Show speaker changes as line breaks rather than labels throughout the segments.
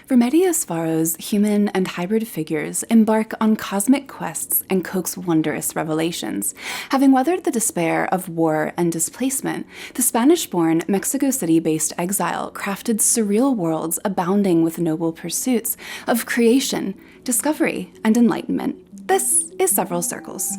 Remedios Varo's human and hybrid figures embark on cosmic quests and coax wondrous revelations. Having weathered the despair of war and displacement, the Spanish-born, Mexico City-based exile crafted surreal worlds abounding with noble pursuits of creation, discovery, and enlightenment. This is Several Circles.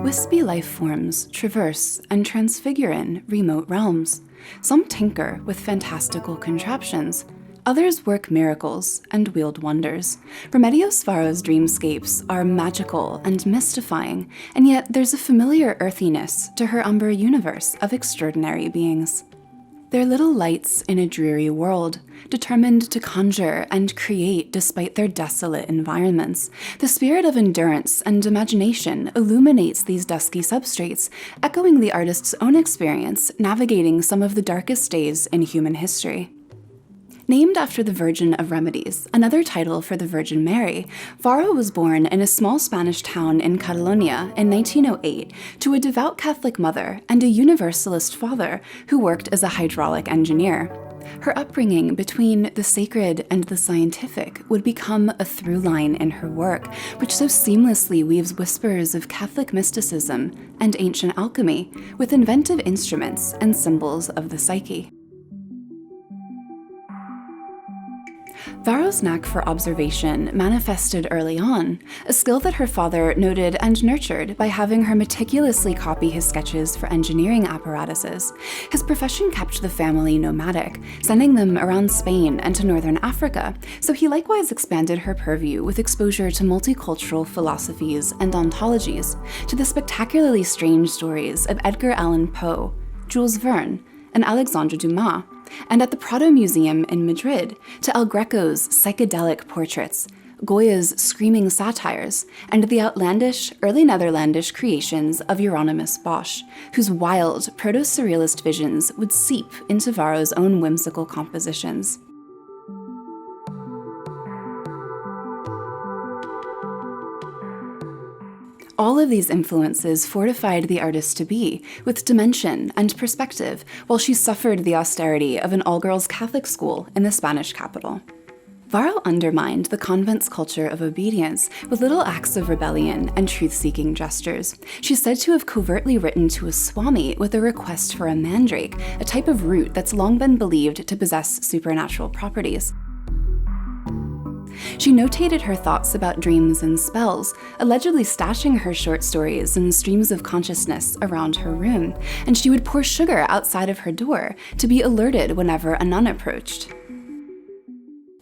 Wispy life forms traverse and transfigure in remote realms. Some tinker with fantastical contraptions. Others work miracles and wield wonders. Remedios Varo's dreamscapes are magical and mystifying, and yet there's a familiar earthiness to her umber universe of extraordinary beings. They're little lights in a dreary world, determined to conjure and create despite their desolate environments. The spirit of endurance and imagination illuminates these dusky substrates, echoing the artist's own experience navigating some of the darkest days in human history. Named after the Virgin of Remedies, another title for the Virgin Mary, Varo was born in a small Spanish town in Catalonia in 1908 to a devout Catholic mother and a Universalist father who worked as a hydraulic engineer. Her upbringing between the sacred and the scientific would become a through line in her work, which so seamlessly weaves whispers of Catholic mysticism and ancient alchemy with inventive instruments and symbols of the psyche. Varo's knack for observation manifested early on, a skill that her father noted and nurtured by having her meticulously copy his sketches for engineering apparatuses. His profession kept the family nomadic, sending them around Spain and to northern Africa, so he likewise expanded her purview with exposure to multicultural philosophies and ontologies, to the spectacularly strange stories of Edgar Allan Poe, Jules Verne, and Alexandre Dumas, and at the Prado Museum in Madrid, to El Greco's psychedelic portraits, Goya's screaming satires, and the outlandish, early Netherlandish creations of Hieronymus Bosch, whose wild, proto-surrealist visions would seep into Varo's own whimsical compositions. All of these influences fortified the artist to be, with dimension and perspective, while she suffered the austerity of an all-girls Catholic school in the Spanish capital. Varo undermined the convent's culture of obedience with little acts of rebellion and truth-seeking gestures. She's said to have covertly written to a swami with a request for a mandrake, a type of root that's long been believed to possess supernatural properties. She notated her thoughts about dreams and spells, allegedly stashing her short stories in streams of consciousness around her room, and she would pour sugar outside of her door to be alerted whenever a nun approached.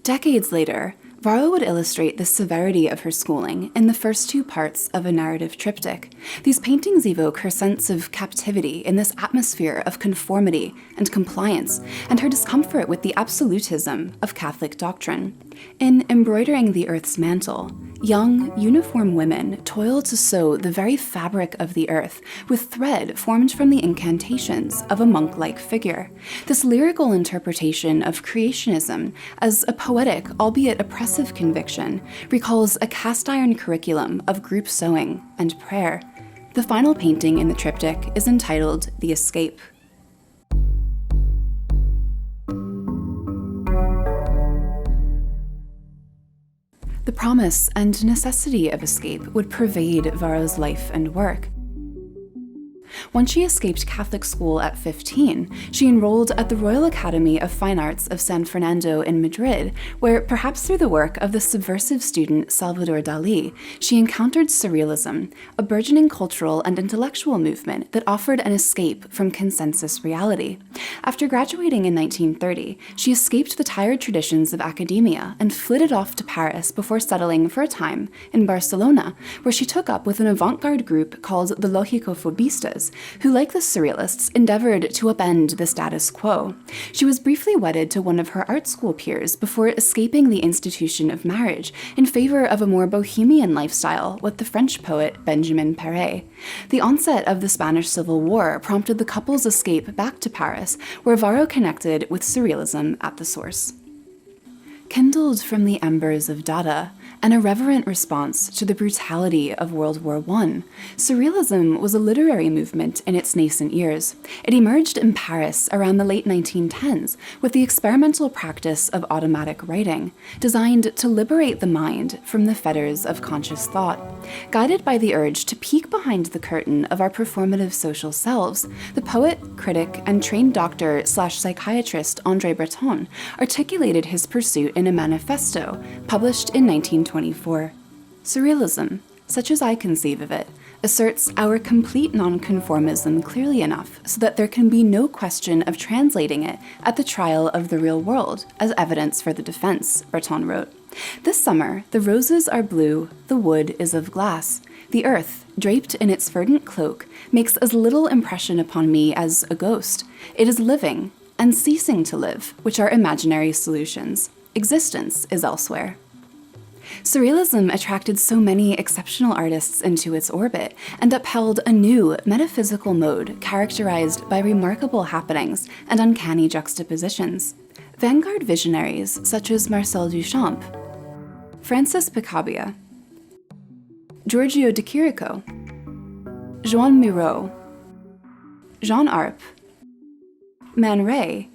Decades later, Varo would illustrate the severity of her schooling in the first two parts of a narrative triptych. These paintings evoke her sense of captivity in this atmosphere of conformity and compliance, and her discomfort with the absolutism of Catholic doctrine. In Embroidering the Earth's Mantle, young, uniform women toil to sew the very fabric of the earth with thread formed from the incantations of a monk-like figure. This lyrical interpretation of creationism as a poetic, albeit oppressive conviction, recalls a cast-iron curriculum of group sewing and prayer. The final painting in the triptych is entitled The Escape. The promise and necessity of escape would pervade Varo's life and work. Once she escaped Catholic school at 15, she enrolled at the Royal Academy of Fine Arts of San Fernando in Madrid, where, perhaps through the work of the subversive student Salvador Dalí, she encountered surrealism, a burgeoning cultural and intellectual movement that offered an escape from consensus reality. After graduating in 1930, she escaped the tired traditions of academia and flitted off to Paris before settling for a time in Barcelona, where she took up with an avant-garde group called the Logicofobistas, who, like the surrealists, endeavored to upend the status quo. She was briefly wedded to one of her art school peers before escaping the institution of marriage in favor of a more bohemian lifestyle with the French poet Benjamin Perret. The onset of the Spanish Civil War prompted the couple's escape back to Paris, where Varo connected with surrealism at the source. kindled from the embers of Dada, an irreverent response to the brutality of World War I, surrealism was a literary movement in its nascent years. It emerged in Paris around the late 1910s with the experimental practice of automatic writing, designed to liberate the mind from the fetters of conscious thought. Guided by the urge to peek behind the curtain of our performative social selves, the poet, critic, and trained doctor/psychiatrist André Breton articulated his pursuit in a manifesto published in 1924. Surrealism, such as I conceive of it, asserts our complete nonconformism clearly enough so that there can be no question of translating it at the trial of the real world as evidence for the defense, Breton wrote. This summer, the roses are blue, the wood is of glass. The earth, draped in its verdant cloak, makes as little impression upon me as a ghost. It is living, and ceasing to live, which are imaginary solutions. Existence is elsewhere. Surrealism attracted so many exceptional artists into its orbit and upheld a new metaphysical mode characterized by remarkable happenings and uncanny juxtapositions. Vanguard visionaries such as Marcel Duchamp, Francis Picabia, Giorgio de Chirico, Joan Miró, Jean Arp, Man Ray,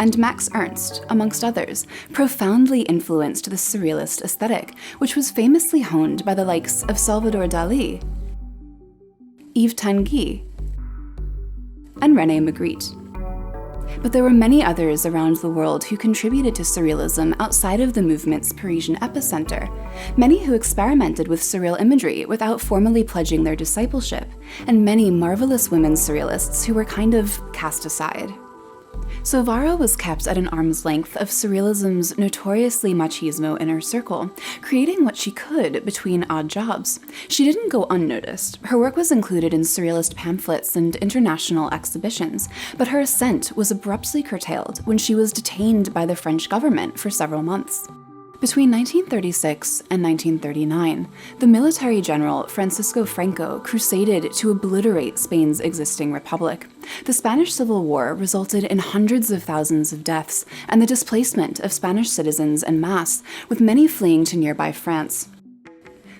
and Max Ernst, amongst others, profoundly influenced the surrealist aesthetic, which was famously honed by the likes of Salvador Dalí, Yves Tanguy, and René Magritte. But there were many others around the world who contributed to surrealism outside of the movement's Parisian epicenter, many who experimented with surreal imagery without formally pledging their discipleship, and many marvelous women surrealists who were kind of cast aside. So Varo was kept at an arm's length of surrealism's notoriously machismo inner circle, creating what she could between odd jobs. She didn't go unnoticed. Her work was included in surrealist pamphlets and international exhibitions, but her ascent was abruptly curtailed when she was detained by the French government for several months. Between 1936 and 1939, the military general Francisco Franco crusaded to obliterate Spain's existing republic. The Spanish Civil War resulted in hundreds of thousands of deaths and the displacement of Spanish citizens en masse, with many fleeing to nearby France.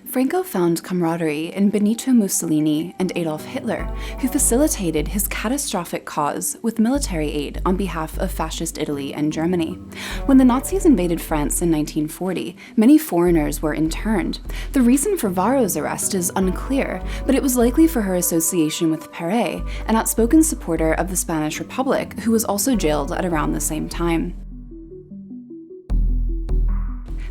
Franco found camaraderie in Benito Mussolini and Adolf Hitler, who facilitated his catastrophic cause with military aid on behalf of fascist Italy and Germany. When the Nazis invaded France in 1940, many foreigners were interned. The reason for Varo's arrest is unclear, but it was likely for her association with Perret, an outspoken supporter of the Spanish Republic, who was also jailed at around the same time.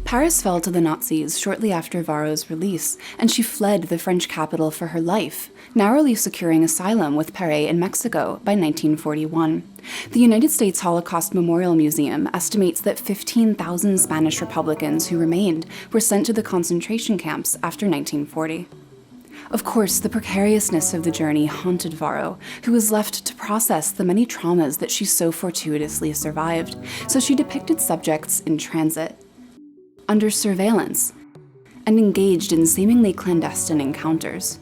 Paris fell to the Nazis shortly after Varo's release, and she fled the French capital for her life, narrowly securing asylum with Perret in Mexico by 1941. The United States Holocaust Memorial Museum estimates that 15,000 Spanish Republicans who remained were sent to the concentration camps after 1940. Of course, the precariousness of the journey haunted Varo, who was left to process the many traumas that she so fortuitously survived, so she depicted subjects in transit, under surveillance, and engaged in seemingly clandestine encounters.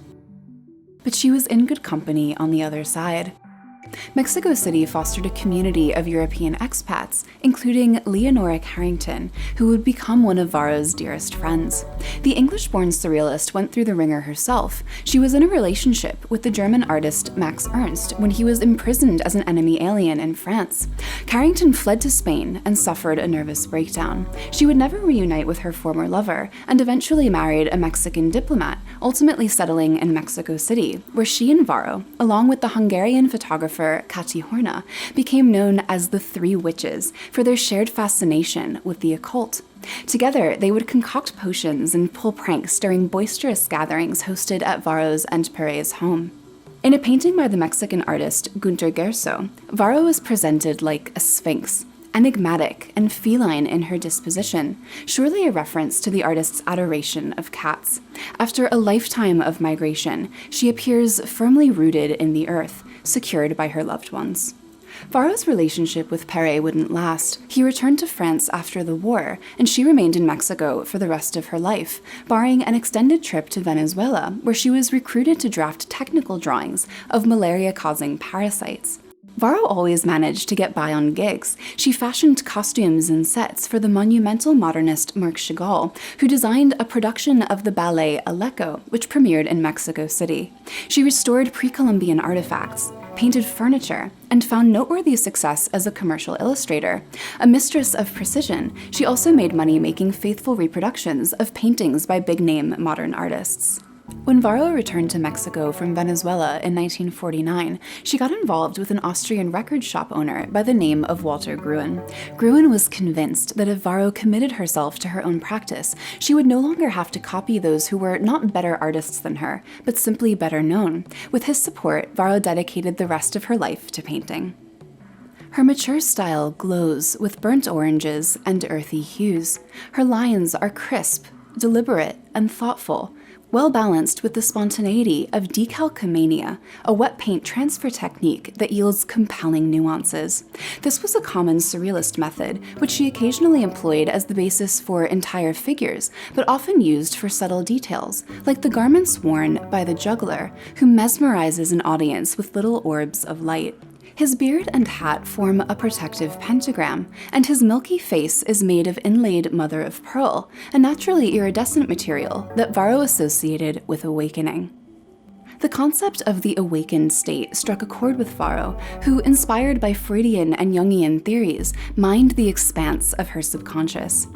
But she was in good company on the other side. Mexico City fostered a community of European expats, including Leonora Carrington, who would become one of Varo's dearest friends. The English-born surrealist went through the ringer herself. She was in a relationship with the German artist Max Ernst when he was imprisoned as an enemy alien in France. Carrington fled to Spain and suffered a nervous breakdown. She would never reunite with her former lover and eventually married a Mexican diplomat, ultimately settling in Mexico City, where she and Varo, along with the Hungarian photographer Kati Horna, became known as the Three Witches for their shared fascination with the occult. Together, they would concoct potions and pull pranks during boisterous gatherings hosted at Varo's and Perret's home. In a painting by the Mexican artist Gunter Gerso, Varo is presented like a sphinx, enigmatic and feline in her disposition, surely a reference to the artist's adoration of cats. After a lifetime of migration, she appears firmly rooted in the earth, secured by her loved ones. Varo's relationship with Perret wouldn't last. He returned to France after the war, and she remained in Mexico for the rest of her life, barring an extended trip to Venezuela, where she was recruited to draft technical drawings of malaria-causing parasites. Varo always managed to get by on gigs. She fashioned costumes and sets for the monumental modernist Marc Chagall, who designed a production of the ballet Alecko, which premiered in Mexico City. She restored pre-Columbian artifacts, painted furniture, and found noteworthy success as a commercial illustrator. A mistress of precision, she also made money making faithful reproductions of paintings by big-name modern artists. When Varo returned to Mexico from Venezuela in 1949, she got involved with an Austrian record shop owner by the name of Walter Gruen. Gruen was convinced that if Varo committed herself to her own practice, she would no longer have to copy those who were not better artists than her, but simply better known. With his support, Varo dedicated the rest of her life to painting. Her mature style glows with burnt oranges and earthy hues. Her lines are crisp, deliberate, and thoughtful, well-balanced with the spontaneity of decalcomania, a wet paint transfer technique that yields compelling nuances. This was a common surrealist method, which she occasionally employed as the basis for entire figures, but often used for subtle details, like the garments worn by the juggler, who mesmerizes an audience with little orbs of light. His beard and hat form a protective pentagram, and his milky face is made of inlaid mother of pearl, a naturally iridescent material that Varo associated with awakening. The concept of the awakened state struck a chord with Varo, who, inspired by Freudian and Jungian theories, mined the expanse of her subconscious.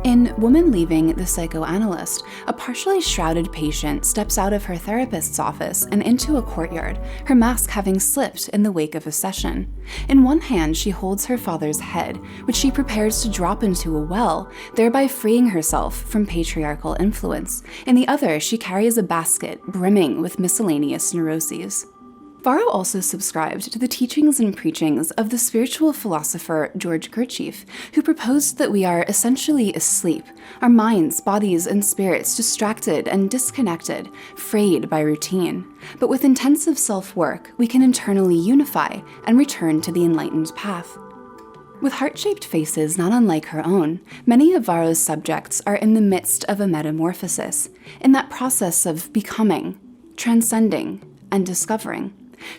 In Woman Leaving the Psychoanalyst, a partially shrouded patient steps out of her therapist's office and into a courtyard, her mask having slipped in the wake of a session. In one hand, she holds her father's head, which she prepares to drop into a well, thereby freeing herself from patriarchal influence. In the other, she carries a basket brimming with miscellaneous neuroses. Varo also subscribed to the teachings and preachings of the spiritual philosopher George Gurdjieff, who proposed that we are essentially asleep, our minds, bodies, and spirits distracted and disconnected, frayed by routine. But with intensive self-work, we can internally unify and return to the enlightened path. With heart-shaped faces not unlike her own, many of Varo's subjects are in the midst of a metamorphosis, in that process of becoming, transcending, and discovering.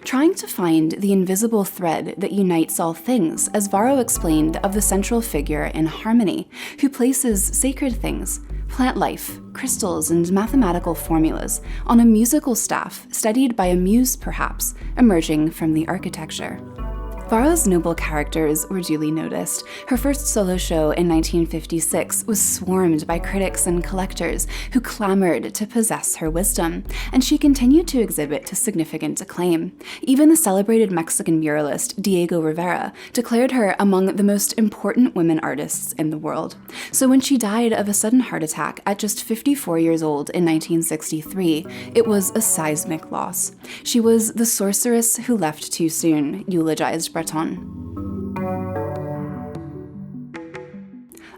Trying to find the invisible thread that unites all things, as Varo explained of the central figure in Harmony, who places sacred things, plant life, crystals, and mathematical formulas on a musical staff studied by a muse perhaps, emerging from the architecture. Varo's noble characters were duly noticed. Her first solo show in 1956 was swarmed by critics and collectors who clamored to possess her wisdom, and she continued to exhibit to significant acclaim. Even the celebrated Mexican muralist Diego Rivera declared her among the most important women artists in the world. So when she died of a sudden heart attack at just 54 years old in 1963, it was a seismic loss. She was the sorceress who left too soon, eulogized Breton.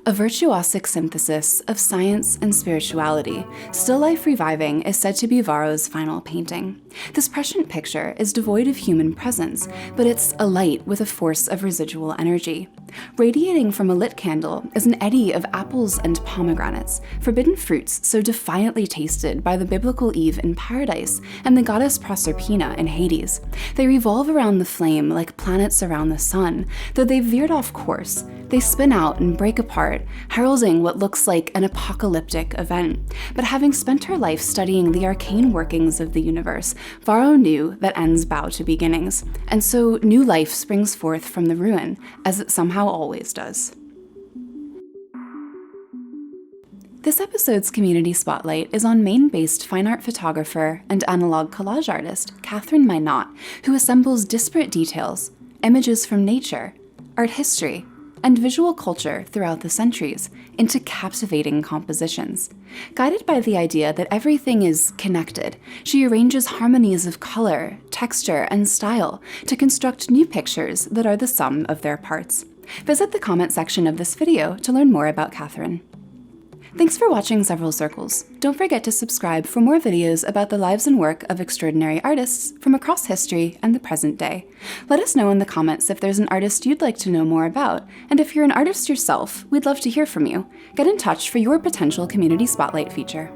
A virtuosic synthesis of science and spirituality, Still Life Reviving is said to be Varo's final painting. This prescient picture is devoid of human presence, but it's alight with a force of residual energy. Radiating from a lit candle is an eddy of apples and pomegranates, forbidden fruits so defiantly tasted by the biblical Eve in paradise and the goddess Proserpina in Hades. They revolve around the flame like planets around the sun. Though they've veered off course, they spin out and break apart, heralding what looks like an apocalyptic event. But having spent her life studying the arcane workings of the universe, Varo knew that ends bow to beginnings, and so new life springs forth from the ruin, as it somehow always does. This episode's community spotlight is on Maine-based fine art photographer and analog collage artist Catherine Minot, who assembles disparate details, images from nature, art history, and visual culture throughout the centuries into captivating compositions. Guided by the idea that everything is connected, she arranges harmonies of color, texture, and style to construct new pictures that are the sum of their parts. Visit the comment section of this video to learn more about Catherine. Thanks for watching Several Circles. Don't forget to subscribe for more videos about the lives and work of extraordinary artists from across history and the present day. Let us know in the comments if there's an artist you'd like to know more about, and if you're an artist yourself, we'd love to hear from you. Get in touch for your potential community spotlight feature.